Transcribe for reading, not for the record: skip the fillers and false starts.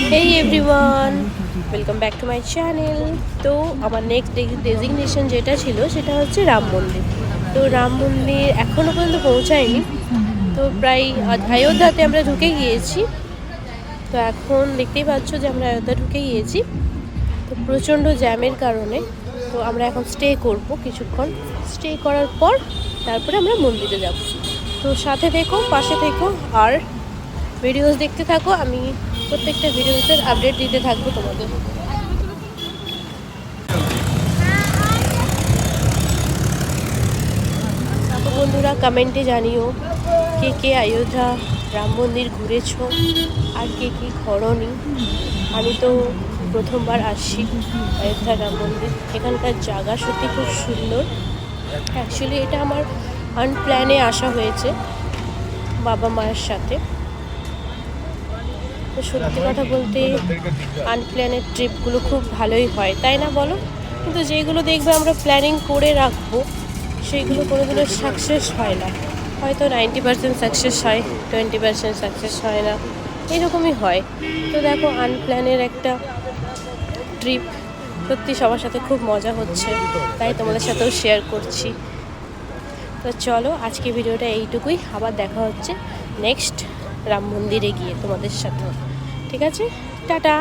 Hey everyone, welcome back to my channel. তো আমার next designation যেটা ছিল সেটা হচ্ছে রাম মন্দির। তো রাম মন্দির এখনও পর্যন্ত পৌঁছায়নি। তো প্রায় অযোধ্যাতে আমরা ঢুকে গিয়েছি। তো এখন দেখতেই পাচ্ছ যে আমরা অযোধ্যা ঢুকে গিয়েছি। তো প্রচণ্ড জ্যামের কারণে তো আমরা এখন স্টে করব কিছুক্ষণ। স্টে করার পর তারপরে আমরা মন্দিরে যাব। তো সাথে থেকো, পাশে থেকো আর ভিডিওস দেখতে থাকো। আমি প্রত্যেকটা ভিডিওসের আপডেট দিতে থাকবো তোমাদের। তো বন্ধুরা কমেন্টে জানিও কে কে অযোধ্যা রাম মন্দির ঘুরেছো আর কে কে ঘরোনি। আমি তো প্রথমবার আসছি অযোধ্যা রাম মন্দির। এখানকার জায়গা সত্যি খুব সুন্দর। অ্যাকচুয়ালি এটা আমার আনপ্ল্যানে আসা হয়েছে বাবা মায়ের সাথে। তো সত্যি কথা বলতে আনপ্ল্যানের ট্রিপগুলো খুব ভালোই হয়, তাই না বলো? কিন্তু যেগুলো দেখবে আমরা প্ল্যানিং করে রাখবো সেইগুলো কোনোদিনও সাকসেস হয় না। হয়তো 90% সাকসেস হয়, 20% সাকসেস হয় না, এরকমই হয়। তো দেখো আনপ্ল্যানের একটা ট্রিপ সত্যি সবার সাথে খুব মজা হচ্ছে, তাই তোমাদের সাথেও শেয়ার করছি। তো চলো আজকে ভিডিওটা এইটুকুই, আবার দেখা হচ্ছে নেক্সট রাম মন্দিরে গিয়ে তোমাদের সাথে। ঠিক আছে, টাটা।